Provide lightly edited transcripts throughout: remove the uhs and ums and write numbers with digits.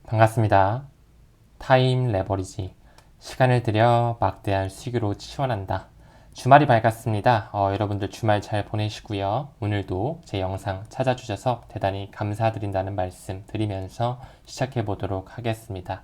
반갑습니다. 타임 레버리지. 시간을 들여 막대한 수익으로 치환한다. 주말이 밝았습니다. 여러분들 주말 잘 보내시고요. 오늘도 제 영상 찾아주셔서 대단히 감사드린다는 말씀 드리면서 시작해 보도록 하겠습니다.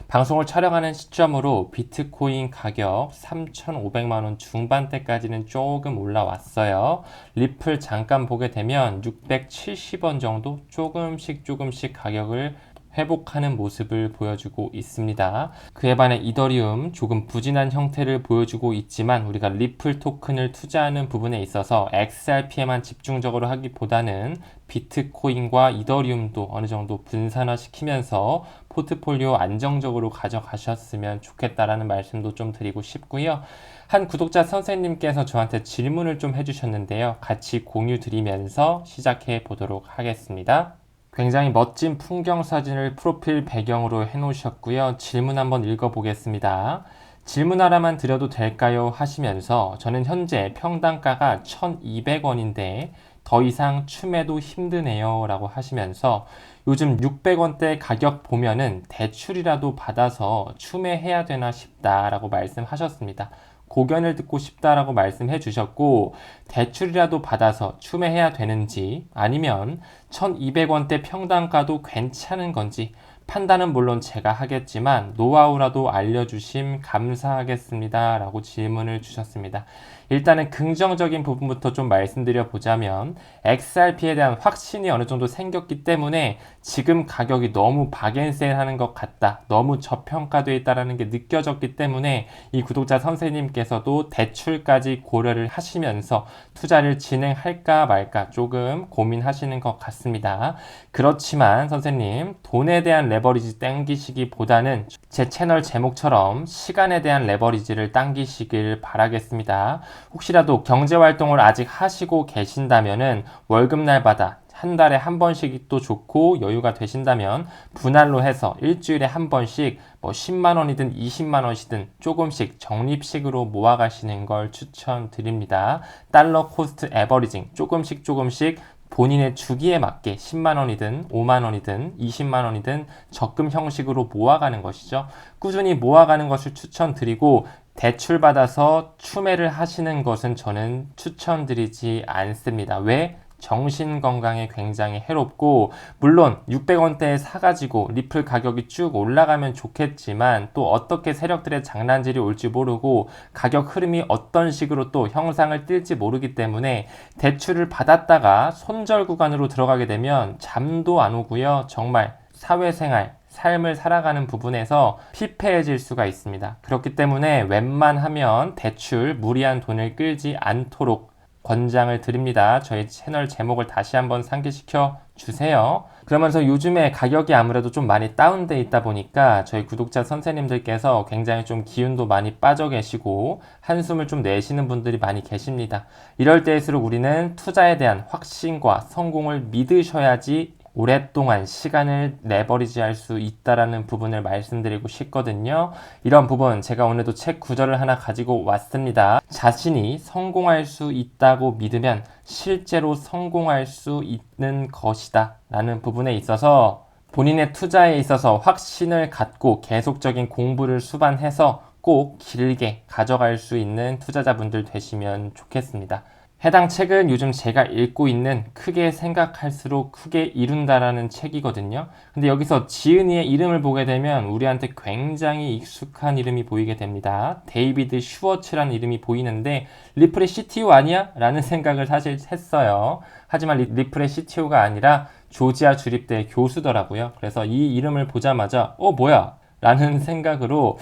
방송을 촬영하는 시점으로 비트코인 가격 3,500만원 중반대까지는 조금 올라왔어요. 리플 잠깐 보게 되면 670원 정도 조금씩 가격을 회복하는 모습을 보여주고 있습니다. 그에 반해 이더리움 조금 부진한 형태를 보여주고 있지만 우리가 리플 토큰을 투자하는 부분에 있어서 XRP에만 집중적으로 하기보다는 비트코인과 이더리움도 어느 정도 분산화시키면서 포트폴리오 안정적으로 가져가셨으면 좋겠다라는 말씀도 좀 드리고 싶고요. 한 구독자 선생님께서 저한테 질문을 좀 해주셨는데요. 같이 공유 드리면서 시작해 보도록 하겠습니다. 굉장히 멋진 풍경 사진을 프로필 배경으로 해놓으셨고요. 질문 한번 읽어보겠습니다. 질문 하나만 드려도 될까요? 하시면서 저는 현재 평당가가 1,200원인데 더 이상 추매도 힘드네요 라고 하시면서 요즘 600원대 가격 보면은 대출이라도 받아서 추매해야 되나 싶다라고 말씀하셨습니다. 고견을 듣고 싶다라고 말씀해 주셨고, 대출이라도 받아서 추매해야 되는지 아니면 1200원대 평당가도 괜찮은 건지 판단은 물론 제가 하겠지만 노하우라도 알려주심 감사하겠습니다 라고 질문을 주셨습니다. 일단은 긍정적인 부분부터 좀 말씀드려 보자면 XRP에 대한 확신이 어느 정도 생겼기 때문에 지금 가격이 너무 박앤셀하는 것 같다, 너무 저평가되어 있다는 게 느껴졌기 때문에 이 구독자 선생님께서도 대출까지 고려를 하시면서 투자를 진행할까 말까 조금 고민하시는 것 같습니다. 그렇지만 선생님, 돈에 대한 레버리지 당기시기보다는 제 채널 제목처럼 시간에 대한 레버리지를 당기시길 바라겠습니다. 혹시라도 경제활동을 아직 하시고 계신다면은 월급날마다 한 달에 한 번씩도 좋고 여유가 되신다면 분할로 해서 일주일에 한 번씩 10만 원이든 20만 원이든 조금씩 적립식으로 모아가시는 걸 추천드립니다. 달러 코스트 에버리징 조금씩 본인의 주기에 맞게 10만 원이든 5만 원이든 20만 원이든 적금 형식으로 모아가는 것이죠. 꾸준히 모아가는 것을 추천드리고 대출받아서 추매를 하시는 것은 저는 추천드리지 않습니다. 왜? 정신 건강에 굉장히 해롭고, 물론 600원대에 사가지고 리플 가격이 쭉 올라가면 좋겠지만 또 어떻게 세력들의 장난질이 올지 모르고 가격 흐름이 어떤 식으로 또 형상을 띨지 모르기 때문에 대출을 받았다가 손절 구간으로 들어가게 되면 잠도 안 오고요. 정말 사회생활 삶을 살아가는 부분에서 피폐해질 수가 있습니다. 그렇기 때문에 웬만하면 대출 무리한 돈을 끌지 않도록 권장을 드립니다. 저희 채널 제목을 다시 한번 상기시켜 주세요. 그러면서 요즘에 가격이 아무래도 좀 많이 다운돼 있다 보니까 저희 구독자 선생님들께서 굉장히 좀 기운도 많이 빠져 계시고 한숨을 좀 내쉬는 분들이 많이 계십니다. 이럴 때일수록 우리는 투자에 대한 확신과 성공을 믿으셔야지 오랫동안 시간을 레버리지 할 수 있다라는 부분을 말씀드리고 싶거든요. 이런 부분 제가 오늘도 책 구절을 하나 가지고 왔습니다. 자신이 성공할 수 있다고 믿으면 실제로 성공할 수 있는 것이다 라는 부분에 있어서 본인의 투자에 있어서 확신을 갖고 계속적인 공부를 수반해서 꼭 길게 가져갈 수 있는 투자자분들 되시면 좋겠습니다. 해당 책은 요즘 제가 읽고 있는 크게 생각할수록 크게 이룬다라는 책이거든요. 근데 여기서 지은이의 이름을 보게 되면 우리한테 굉장히 익숙한 이름이 보이게 됩니다. 데이비드 슈워츠라는 이름이 보이는데 리플의 CTO 아니야? 라는 생각을 사실 했어요. 하지만 리플의 CTO가 아니라 조지아 주립대 교수더라고요. 그래서 이 이름을 보자마자 뭐야? 라는 생각으로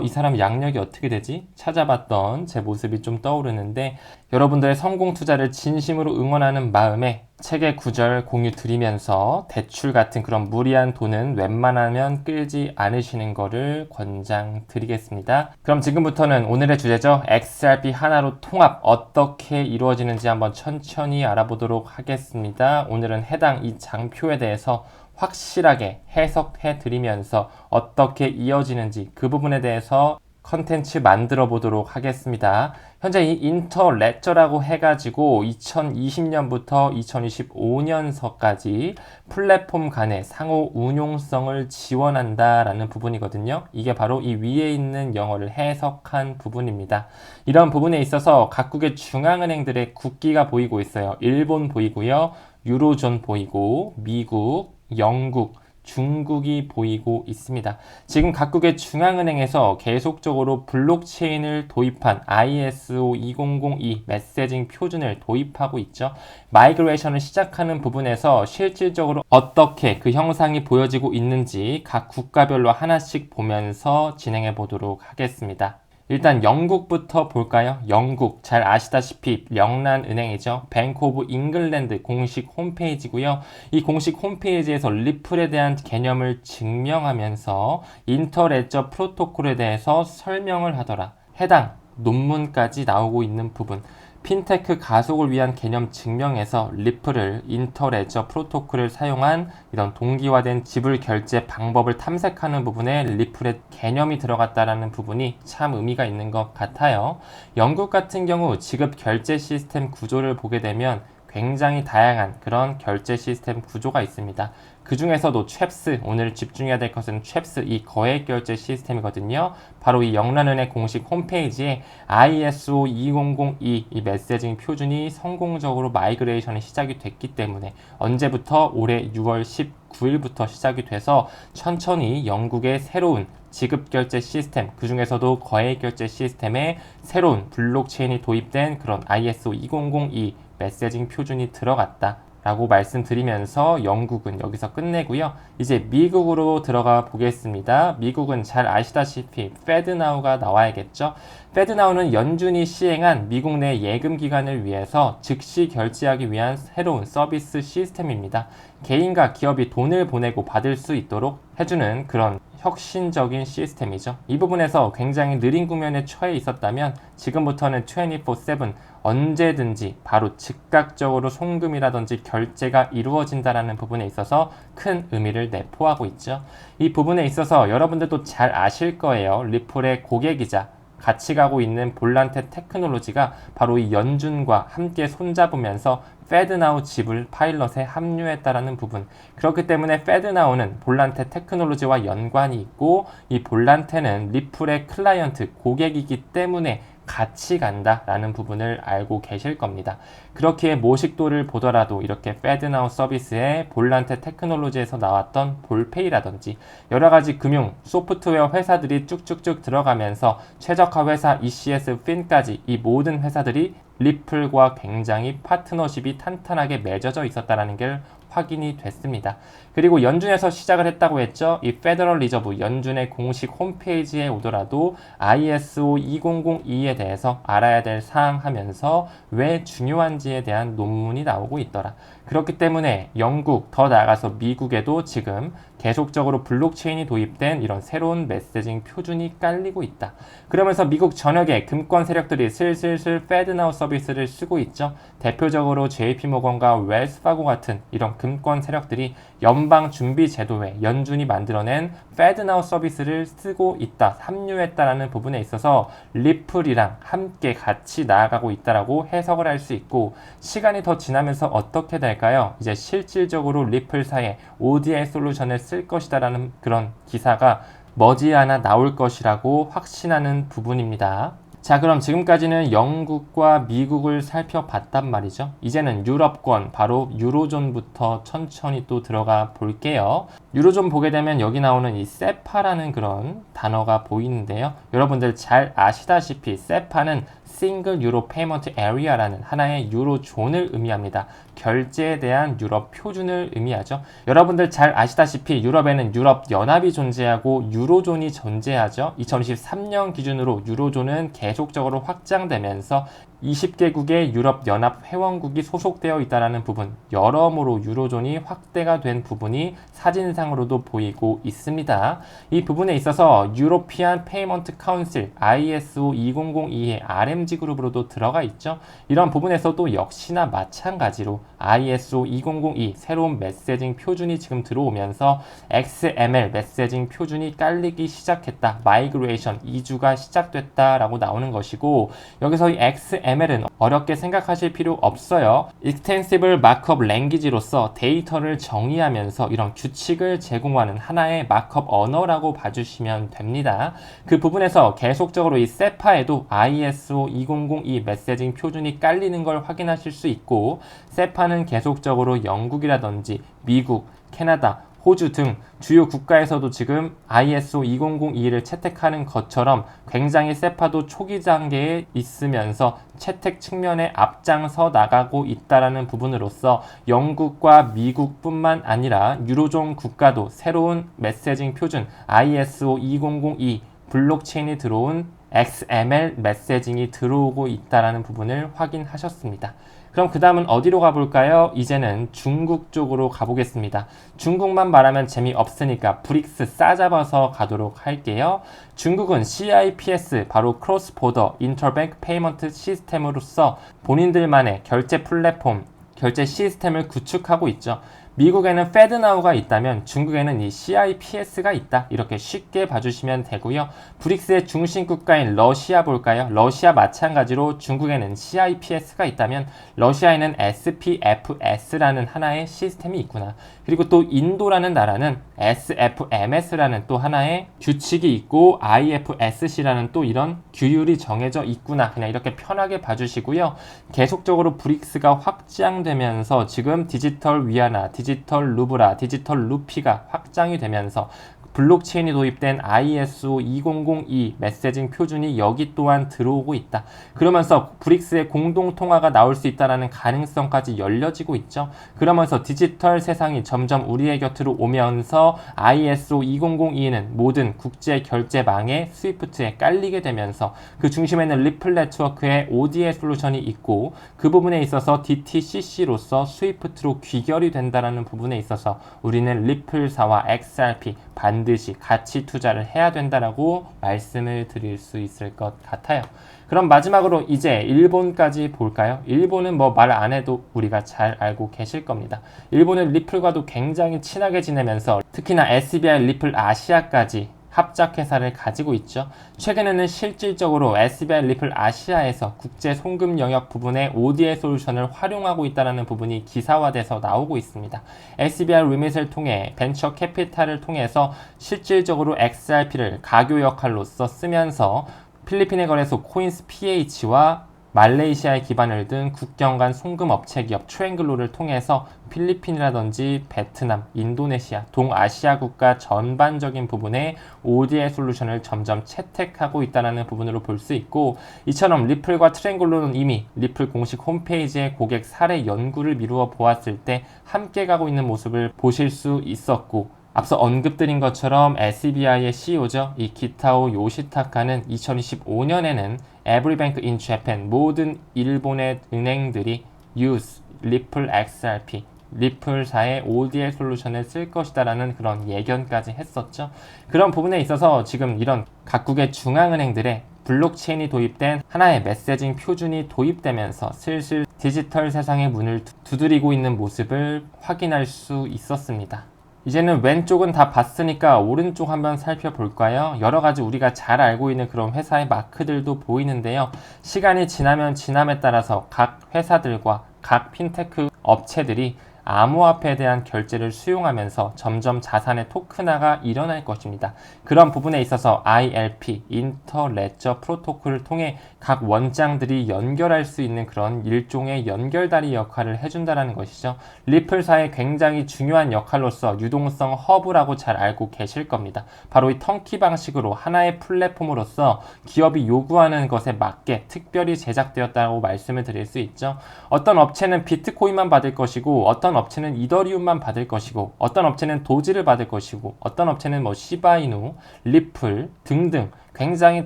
이 사람 양력이 어떻게 되지? 찾아봤던 제 모습이 좀 떠오르는데 여러분들의 성공 투자를 진심으로 응원하는 마음에 책의 구절 공유 드리면서 대출 같은 그런 무리한 돈은 웬만하면 끌지 않으시는 거를 권장 드리겠습니다. 그럼 지금부터는 오늘의 주제죠. XRP 하나로 통합 어떻게 이루어지는지 한번 천천히 알아보도록 하겠습니다. 오늘은 해당 이 장표에 대해서 확실하게 해석해 드리면서 어떻게 이어지는지 그 부분에 대해서 컨텐츠 만들어 보도록 하겠습니다. 현재 이 인터레저라고 해가지고 2020년부터 2025년서까지 플랫폼 간의 상호 운용성을 지원한다라는 부분이거든요. 이게 바로 이 위에 있는 영어를 해석한 부분입니다. 이런 부분에 있어서 각국의 중앙은행들의 국기가 보이고 있어요. 일본 보이고요. 유로존 보이고 미국, 영국, 중국이 보이고 있습니다. 지금 각국의 중앙은행에서 계속적으로 블록체인을 도입한 ISO 2002 메시징 표준을 도입하고 있죠. 마이그레이션을 시작하는 부분에서 실질적으로 어떻게 그 형상이 보여지고 있는지 각 국가별로 하나씩 보면서 진행해 보도록 하겠습니다. 일단 영국부터 볼까요? 영국 잘 아시다시피 명란은행이죠. 뱅크 오브 잉글랜드 공식 홈페이지고요. 이 공식 홈페이지에서 리플에 대한 개념을 증명하면서 인터레저 프로토콜에 대해서 설명을 하더라. 해당 논문까지 나오고 있는 부분. 핀테크 가속을 위한 개념 증명에서 리플을 인터레저 프로토콜을 사용한 이런 동기화된 지불 결제 방법을 탐색하는 부분에 리플의 개념이 들어갔다라는 부분이 참 의미가 있는 것 같아요. 영국 같은 경우 지급 결제 시스템 구조를 보게 되면 굉장히 다양한 그런 결제 시스템 구조가 있습니다. 그 중에서도 첵스, 오늘 집중해야 될 것은 첵스, 이 거액 결제 시스템이거든요. 바로 이 영란은행 공식 홈페이지에 ISO 2002 이 메시징 표준이 성공적으로 마이그레이션이 시작이 됐기 때문에 언제부터 올해 6월 19일부터 시작이 돼서 천천히 영국의 새로운 지급결제 시스템, 그 중에서도 거액결제 시스템에 새로운 블록체인이 도입된 그런 ISO 2002 메시징 표준이 들어갔다 라고 말씀드리면서 영국은 여기서 끝내고요. 이제 미국으로 들어가 보겠습니다. 미국은 잘 아시다시피 FedNow가 나와야겠죠. FedNow는 연준이 시행한 미국 내 예금 기관을 위해서 즉시 결제하기 위한 새로운 서비스 시스템입니다. 개인과 기업이 돈을 보내고 받을 수 있도록 해주는 그런 혁신적인 시스템이죠. 이 부분에서 굉장히 느린 국면에 처해 있었다면 지금부터는 24/7 언제든지 바로 즉각적으로 송금이라든지 결제가 이루어진다는 부분에 있어서 큰 의미를 내포하고 있죠. 이 부분에 있어서 여러분들도 잘 아실 거예요. 리플의 고객이자 같이 가고 있는 볼란테 테크놀로지가 바로 이 연준과 함께 손잡으면서 FedNow 지불 파일럿에 합류했다라는 부분. 그렇기 때문에 FedNow는 볼란테 테크놀로지와 연관이 있고 이 볼란테는 리플의 클라이언트 고객이기 때문에 같이 간다라는 부분을 알고 계실 겁니다. 그렇기에 모식도를 보더라도 이렇게 FedNow 서비스에 볼란테 테크놀로지에서 나왔던 볼페이라든지 여러 가지 금융 소프트웨어 회사들이 쭉쭉쭉 들어가면서 최적화 회사 ECS 핀까지 이 모든 회사들이 리플과 굉장히 파트너십이 탄탄하게 맺어져 있었다는 게 확인이 됐습니다. 그리고 연준에서 시작을 했다고 했죠. 이 페더럴 리저브 연준의 공식 홈페이지에 오더라도 ISO 2002에 대해서 알아야 될 사항 하면서 왜 중요한지에 대한 논문이 나오고 있더라. 그렇기 때문에 영국, 더 나아가서 미국에도 지금 계속적으로 블록체인이 도입된 이런 새로운 메시징 표준이 깔리고 있다. 그러면서 미국 전역의 금권 세력들이 슬슬슬 FedNow 서비스를 쓰고 있죠. 대표적으로 JP모건과 웰스파고 같은 이런 금권 세력들이 연방준비제도회 연준이 만들어낸 FedNow 서비스를 쓰고 있다, 합류했다라는 부분에 있어서 리플이랑 함께 같이 나아가고 있다라고 해석을 할 수 있고 시간이 더 지나면서 어떻게 될까요? 이제 실질적으로 리플사의 ODI 솔루션을 쓸 것이다라는 그런 기사가 머지않아 나올 것이라고 확신하는 부분입니다. 자, 그럼 지금까지는 영국과 미국을 살펴봤단 말이죠. 이제는 유럽권, 바로 유로존부터 천천히 또 들어가 볼게요. 유로존 보게 되면 여기 나오는 이 세파라는 그런 단어가 보이는데요. 여러분들 잘 아시다시피 세파는 싱글 유로 페이먼트 에리아라는 하나의 유로존을 의미합니다. 결제에 대한 유럽 표준을 의미하죠. 여러분들 잘 아시다시피 유럽에는 유럽 연합이 존재하고 유로존이 존재하죠. 2023년 기준으로 유로존은 계속적으로 확장되면서 20개국의 유럽연합 회원국이 소속되어 있다는 부분, 여러모로 유로존이 확대가 된 부분이 사진상으로도 보이고 있습니다. 이 부분에 있어서 유로피안 페이먼트 카운슬 ISO 2002의 RMG 그룹으로도 들어가 있죠. 이런 부분에서도 역시나 마찬가지로 ISO 2002 새로운 메시징 표준이 지금 들어오면서 XML 메시징 표준이 깔리기 시작했다. 마이그레이션 이주가 시작됐다라고 나오는 것이고, 여기서 이 XML은 어렵게 생각하실 필요 없어요. Extensible Markup Language로서 데이터를 정의하면서 이런 규칙을 제공하는 하나의 마크업 언어라고 봐주시면 됩니다. 그 부분에서 계속적으로 이 세파에도 ISO 2002 메시징 표준이 깔리는 걸 확인하실 수 있고, 세파는 계속적으로 영국이라든지 미국, 캐나다, 호주 등 주요 국가에서도 지금 ISO 2002를 채택하는 것처럼 굉장히 세파도 초기 단계에 있으면서 채택 측면에 앞장서 나가고 있다는 부분으로서 영국과 미국뿐만 아니라 유로존 국가도 새로운 메시징 표준 ISO 2002 블록체인이 들어온 XML 메시징이 들어오고 있다는 부분을 확인하셨습니다. 그럼 그 다음은 어디로 가볼까요? 이제는 중국 쪽으로 가보겠습니다. 중국만 말하면 재미없으니까 브릭스 싸잡아서 가도록 할게요. 중국은 CIPS, 바로 크로스 보더 인터뱅크 페이먼트 시스템으로서 본인들만의 결제 플랫폼, 결제 시스템을 구축하고 있죠. 미국에는 페드나우가 있다면 중국에는 이 CIPS가 있다. 이렇게 쉽게 봐주시면 되고요. 브릭스의 중심 국가인 러시아 볼까요? 러시아 마찬가지로 중국에는 CIPS가 있다면 러시아에는 SPFS라는 하나의 시스템이 있구나. 그리고 또 인도라는 나라는 SFMS라는 또 하나의 규칙이 있고 IFSC라는 또 이런 규율이 정해져 있구나. 그냥 이렇게 편하게 봐주시고요. 계속적으로 브릭스가 확장되면서 지금 디지털 위안화, 디지털 루브라, 디지털 루피가 확장이 되면서 블록체인이 도입된 ISO 2002 메시징 표준이 여기 또한 들어오고 있다. 그러면서 브릭스의 공동통화가 나올 수 있다는 가능성까지 열려지고 있죠. 그러면서 디지털 세상이 점점 우리의 곁으로 오면서 ISO 2002는 모든 국제 결제망의 스위프트에 깔리게 되면서 그 중심에는 리플 네트워크의 ODA 솔루션이 있고, 그 부분에 있어서 DTCC로서 스위프트로 귀결이 된다는 부분에 있어서 우리는 리플사와 XRP 반드시 같이 투자를 해야 된다라고 말씀을 드릴 수 있을 것 같아요. 그럼 마지막으로 이제 일본까지 볼까요? 일본은 뭐 말 안 해도 우리가 잘 알고 계실 겁니다. 일본은 리플과도 굉장히 친하게 지내면서 특히나 SBI 리플 아시아까지 합작회사를 가지고 있죠. 최근에는 실질적으로 SBI 리플 아시아에서 국제 송금 영역 부분의 ODA 솔루션을 활용하고 있다는 부분이 기사화돼서 나오고 있습니다. SBI 리밋을 통해 벤처 캐피탈을 통해서 실질적으로 XRP를 가교 역할로서 쓰면서 필리핀의 거래소 코인스 PH와 말레이시아에 기반을 둔 국경 간 송금 업체 기업 트랭글로를 통해서 필리핀이라든지 베트남, 인도네시아, 동아시아 국가 전반적인 부분에 ODA 솔루션을 점점 채택하고 있다는 부분으로 볼 수 있고, 이처럼 리플과 트랭글로는 이미 리플 공식 홈페이지에 고객 사례 연구를 미루어 보았을 때 함께 가고 있는 모습을 보실 수 있었고, 앞서 언급드린 것처럼 SBI의 CEO죠. 이 기타오 요시타카는 2025년에는 에브리뱅크 인 재팬 모든 일본의 은행들이 use 리플 XRP 리플사의 ODA 솔루션을 쓸 것이다라는 그런 예견까지 했었죠. 그런 부분에 있어서 지금 이런 각국의 중앙은행들의 블록체인이 도입된 하나의 메시징 표준이 도입되면서 슬슬 디지털 세상의 문을 두드리고 있는 모습을 확인할 수 있었습니다. 이제는 왼쪽은 다 봤으니까 오른쪽 한번 살펴볼까요? 여러가지 우리가 잘 알고 있는 그런 회사의 마크들도 보이는데요. 시간이 지나면 지남에 따라서 각 회사들과 각 핀테크 업체들이 암호화폐에 대한 결제를 수용하면서 점점 자산의 토큰화가 일어날 것입니다. 그런 부분에 있어서 ILP, 인터레저 프로토콜을 통해 각 원장들이 연결할 수 있는 그런 일종의 연결다리 역할을 해준다는 것이죠. 리플사의 굉장히 중요한 역할로서 유동성 허브라고 잘 알고 계실 겁니다. 바로 이 턴키 방식으로 하나의 플랫폼으로서 기업이 요구하는 것에 맞게 특별히 제작되었다고 말씀을 드릴 수 있죠. 어떤 업체는 비트코인만 받을 것이고, 어떤 업체는 이더리움만 받을 것이고, 어떤 업체는 도지를 받을 것이고, 어떤 업체는 뭐 시바이누, 리플 등등 굉장히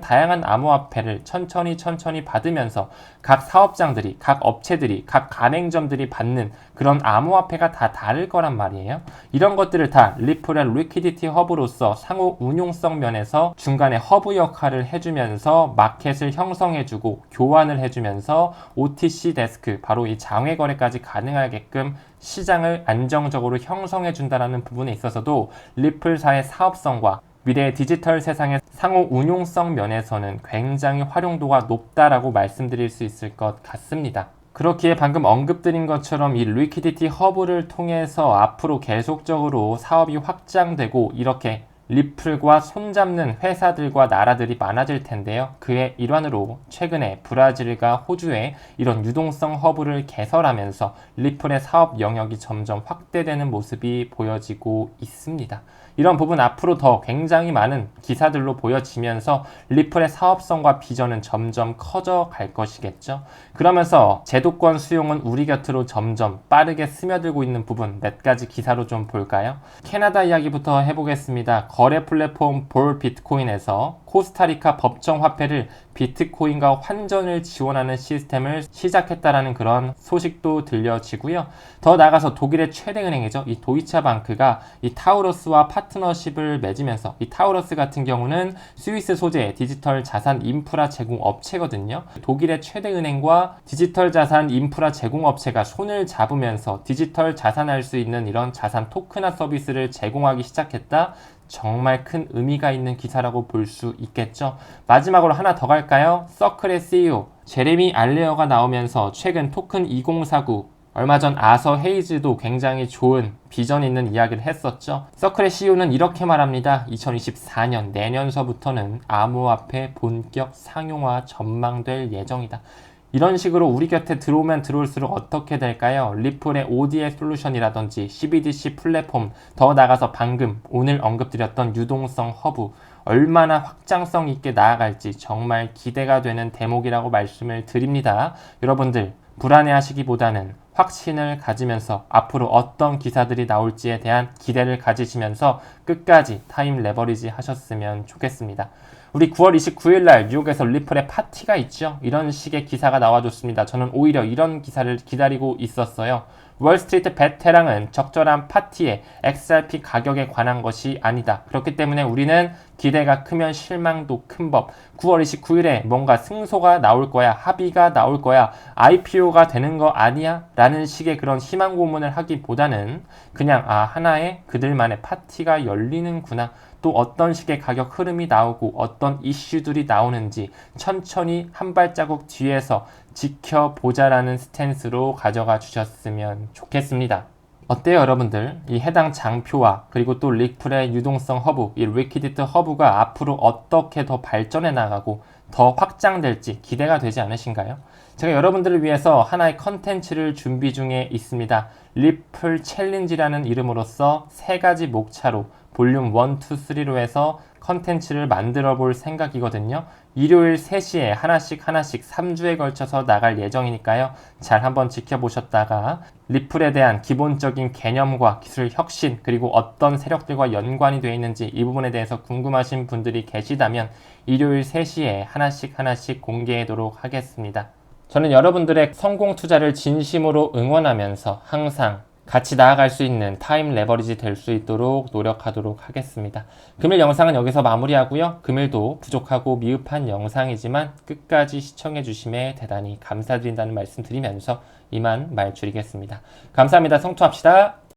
다양한 암호화폐를 천천히 받으면서 각 사업장들이, 각 업체들이, 각 가맹점들이 받는 그런 암호화폐가 다 다를 거란 말이에요. 이런 것들을 다 리플의 리퀴디티 허브로서 상호 운용성 면에서 중간에 허브 역할을 해주면서 마켓을 형성해주고 교환을 해주면서 OTC 데스크, 바로 이 장외 거래까지 가능하게끔 시장을 안정적으로 형성해준다는 부분에 있어서도 리플사의 사업성과 미래의 디지털 세상의 상호 운용성 면에서는 굉장히 활용도가 높다라고 말씀드릴 수 있을 것 같습니다. 그렇기에 방금 언급드린 것처럼 이 리퀴디티 허브를 통해서 앞으로 계속적으로 사업이 확장되고 이렇게 리플과 손잡는 회사들과 나라들이 많아질 텐데요. 그의 일환으로 최근에 브라질과 호주에 이런 유동성 허브를 개설하면서 리플의 사업 영역이 점점 확대되는 모습이 보여지고 있습니다. 이런 부분 앞으로 더 굉장히 많은 기사들로 보여지면서 리플의 사업성과 비전은 점점 커져 갈 것이겠죠. 그러면서 제도권 수용은 우리 곁으로 점점 빠르게 스며들고 있는 부분 몇 가지 기사로 좀 볼까요? 캐나다 이야기부터 해보겠습니다. 거래 플랫폼 볼 비트코인에서 코스타리카 법정 화폐를 비트코인과 환전을 지원하는 시스템을 시작했다라는 그런 소식도 들려지고요. 더 나아가서 독일의 최대 은행이죠. 이 도이체방크가 이 타우러스와 파트너십을 맺으면서 이 타우러스 같은 경우는 스위스 소재의 디지털 자산 인프라 제공 업체거든요. 독일의 최대 은행과 디지털 자산 인프라 제공 업체가 손을 잡으면서 디지털 자산할 수 있는 이런 자산 토큰화 서비스를 제공하기 시작했다. 정말 큰 의미가 있는 기사라고 볼 수 있겠죠. 마지막으로 하나 더 갈까요? 서클의 CEO 제레미 알레어가 나오면서 최근 토큰 2049 얼마 전 아서 헤이즈도 굉장히 좋은 비전 있는 이야기를 했었죠. 서클의 CEO는 이렇게 말합니다. 2024년 내년서부터는 암호화폐 본격 상용화 전망될 예정이다. 이런 식으로 우리 곁에 들어오면 들어올수록 어떻게 될까요? 리플의 ODA 솔루션이라든지 CBDC 플랫폼, 더 나아가서 방금 오늘 언급드렸던 유동성 허브, 얼마나 확장성 있게 나아갈지 정말 기대가 되는 대목이라고 말씀을 드립니다. 여러분들 불안해하시기보다는 확신을 가지면서 앞으로 어떤 기사들이 나올지에 대한 기대를 가지시면서 끝까지 타임 레버리지 하셨으면 좋겠습니다. 우리 9월 29일 날 뉴욕에서 리플의 파티가 있죠. 이런 식의 기사가 나와줬습니다. 저는 오히려 이런 기사를 기다리고 있었어요. 월스트리트 베테랑은 적절한 파티에 XRP 가격에 관한 것이 아니다. 그렇기 때문에 우리는 기대가 크면 실망도 큰 법. 9월 29일에 뭔가 승소가 나올 거야, 합의가 나올 거야, IPO가 되는 거 아니야? 라는 식의 그런 희망 고문을 하기보다는 그냥 하나의 그들만의 파티가 열리는구나. 또 어떤 식의 가격 흐름이 나오고 어떤 이슈들이 나오는지 천천히 한 발자국 뒤에서 지켜보자라는 스탠스로 가져가 주셨으면 좋겠습니다. 어때요 여러분들? 이 해당 장표와 그리고 또 리플의 유동성 허브, 이 리퀴디티 허브가 앞으로 어떻게 더 발전해 나가고 더 확장될지 기대가 되지 않으신가요? 제가 여러분들을 위해서 하나의 컨텐츠를 준비 중에 있습니다. 리플 챌린지라는 이름으로써 3가지 목차로 볼륨 1, 2, 3로 해서 컨텐츠를 만들어 볼 생각이거든요. 일요일 3시에 하나씩 3주에 걸쳐서 나갈 예정이니까요. 잘 한번 지켜보셨다가 리플에 대한 기본적인 개념과 기술 혁신 그리고 어떤 세력들과 연관이 되어 있는지 이 부분에 대해서 궁금하신 분들이 계시다면 일요일 3시에 하나씩 공개하도록 하겠습니다. 저는 여러분들의 성공 투자를 진심으로 응원하면서 항상 같이 나아갈 수 있는 타임 레버리지 될 수 있도록 노력하도록 하겠습니다. 금일 영상은 여기서 마무리하고요. 금일도 부족하고 미흡한 영상이지만 끝까지 시청해 주심에 대단히 감사드린다는 말씀 드리면서 이만 말 줄이겠습니다. 감사합니다. 성투합시다.